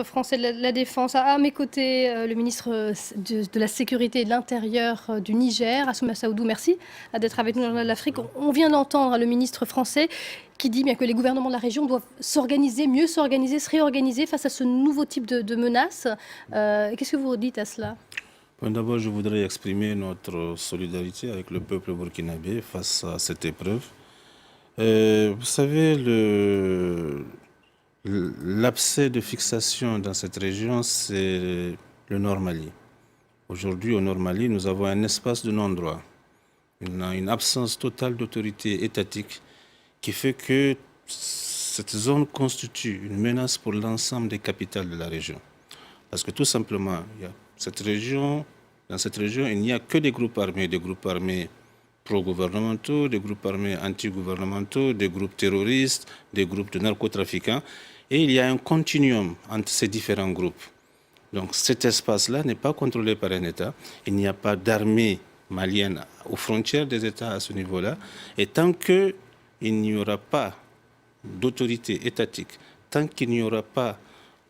Français de la Défense. À mes côtés, le ministre de la Sécurité et de l'Intérieur du Niger, Assouma Saoudou. Merci d'être avec nous dans l'Afrique. On vient d'entendre le ministre français qui dit bien que les gouvernements de la région doivent s'organiser, mieux s'organiser, se réorganiser face à ce nouveau type de menaces. Qu'est-ce que vous dites à cela? D'abord, je voudrais exprimer notre solidarité avec le peuple burkinabé face à cette épreuve. Vous savez, l'abcès de fixation dans cette région, c'est le Nord Mali. Aujourd'hui, au Nord Mali, nous avons un espace de non-droit, une absence totale d'autorité étatique qui fait que cette zone constitue une menace pour l'ensemble des capitales de la région. Parce que tout simplement, dans cette région, il n'y a que des groupes armés pro-gouvernementaux, des groupes armés anti-gouvernementaux, des groupes terroristes, des groupes de narcotrafiquants. Et il y a un continuum entre ces différents groupes. Donc cet espace-là n'est pas contrôlé par un État. Il n'y a pas d'armée malienne aux frontières des États à ce niveau-là. Et tant qu'il n'y aura pas d'autorité étatique, tant qu'il n'y aura pas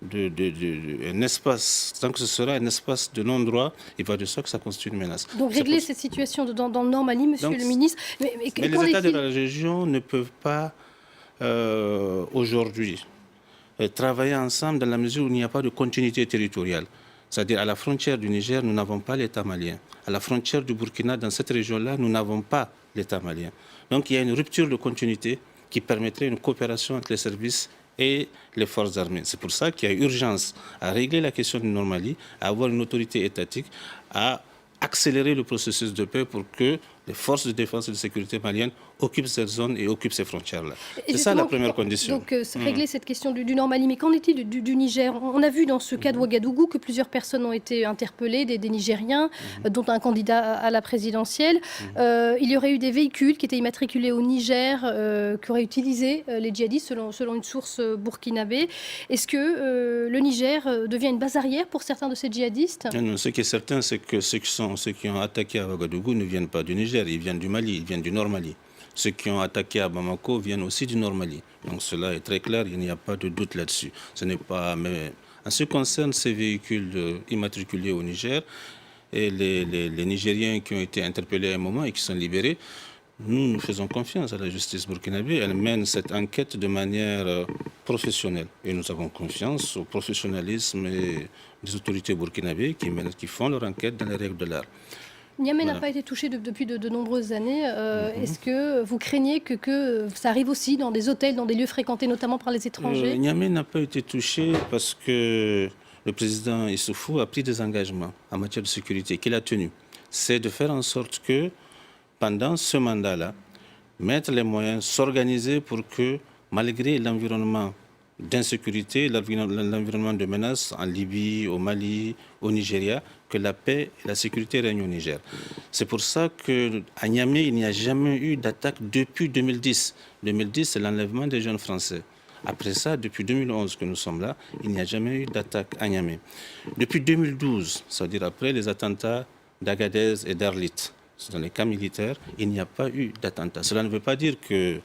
un espace, tant que ce sera un espace de non-droit, il va de ça que ça constitue une menace. Donc régler cette situation dans le Nord Mali, monsieur le ministre. Mais les États de la région ne peuvent pas aujourd'hui travailler ensemble dans la mesure où il n'y a pas de continuité territoriale. C'est-à-dire à la frontière du Niger, nous n'avons pas l'État malien. À la frontière du Burkina, dans cette région-là, nous n'avons pas l'État malien. Donc il y a une rupture de continuité qui permettrait une coopération entre les services et les forces armées. C'est pour ça qu'il y a urgence à régler la question du Nord Mali, à avoir une autorité étatique, à accélérer le processus de paix pour que les forces de défense et de sécurité maliennes occupent cette zone et occupent ces frontières-là. C'est ça la première condition. Donc régler cette question du Nord Mali. Mais qu'en est-il du Niger? On a vu dans ce cas de Ouagadougou que plusieurs personnes ont été interpellées, des Nigériens, dont un candidat à la présidentielle. Il y aurait eu des véhicules qui étaient immatriculés au Niger, qui auraient utilisé les djihadistes, selon une source burkinabé. Est-ce que le Niger devient une base arrière pour certains de ces djihadistes? Non, ce qui est certain, c'est que ceux qui ont attaqué à Ouagadougou ne viennent pas du Niger, ils viennent du Mali, ils viennent du Nord Mali. Ceux qui ont attaqué à Bamako viennent aussi du Nord Mali. Donc cela est très clair, il n'y a pas de doute là-dessus. Ce n'est pas. Mais en ce qui concerne ces véhicules immatriculés au Niger et les Nigériens qui ont été interpellés à un moment et qui sont libérés, nous faisons confiance à la justice burkinabé. Elle mène cette enquête de manière professionnelle. Et nous avons confiance au professionnalisme des autorités burkinabées qui font leur enquête dans les règles de l'art. Niamey n'a pas été touché depuis de nombreuses années. Est-ce que vous craignez que ça arrive aussi dans des hôtels, dans des lieux fréquentés notamment par les étrangers? Niamey n'a pas été touché parce que le président Issoufou a pris des engagements en matière de sécurité qu'il a tenus. C'est de faire en sorte que, pendant ce mandat-là, mettre les moyens, s'organiser pour que, malgré l'environnement d'insécurité, l'environnement de menace en Libye, au Mali, au Nigeria, que la paix et la sécurité règnent au Niger. C'est pour ça qu'à Niamey, il n'y a jamais eu d'attaque depuis 2010. 2010, c'est l'enlèvement des jeunes Français. Après ça, depuis 2011 que nous sommes là, il n'y a jamais eu d'attaque à Niamey. Depuis 2012, c'est-à-dire après les attentats d'Agadez et d'Arlit, dans les cas militaires, il n'y a pas eu d'attentat. Cela ne veut pas dire qu'il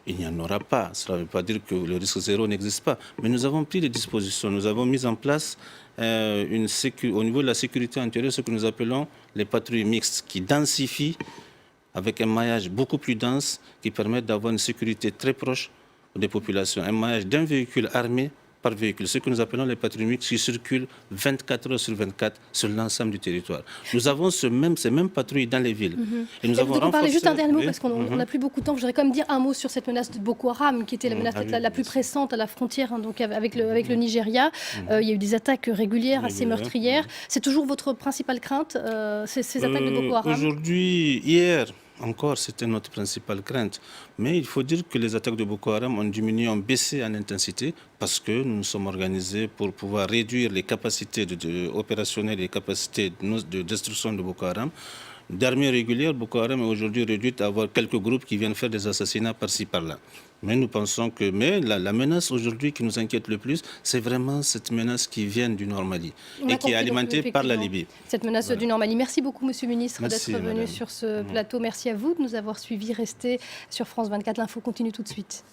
n'y en aura pas. Cela ne veut pas dire que le risque zéro n'existe pas. Mais nous avons pris des dispositions. Nous avons mis en place au niveau de la sécurité intérieure ce que nous appelons les patrouilles mixtes qui densifient avec un maillage beaucoup plus dense qui permet d'avoir une sécurité très proche des populations. Un maillage d'un véhicule armé par véhicule, ce que nous appelons les patrouilles mixtes qui circulent 24 heures sur 24 sur l'ensemble du territoire. Nous avons ces mêmes patrouilles dans les villes. Et nous avons renforcé... parler juste un dernier mot, parce qu'on n'a plus beaucoup de temps. Je voudrais quand même dire un mot sur cette menace de Boko Haram, qui était la menace la plus pressante à la frontière, hein, donc avec le Nigeria. Il y a eu des attaques régulières, assez meurtrières. C'est toujours votre principale crainte, ces attaques de Boko Haram? Aujourd'hui, hier... Encore, c'était notre principale crainte. Mais il faut dire que les attaques de Boko Haram ont diminué, ont baissé en intensité parce que nous nous sommes organisés pour pouvoir réduire les capacités opérationnelles et les capacités de destruction de Boko Haram. D'armée régulière, Boko Haram est aujourd'hui réduite à avoir quelques groupes qui viennent faire des assassinats par-ci, par-là. Mais nous pensons que la menace aujourd'hui qui nous inquiète le plus, c'est vraiment cette menace qui vient du Nord Mali et qui est alimentée par la Libye. Cette menace du Nord Mali. Merci beaucoup, Monsieur le Ministre, d'être venu sur ce plateau. Merci à vous de nous avoir suivis. Restez sur France 24. L'info continue tout de suite.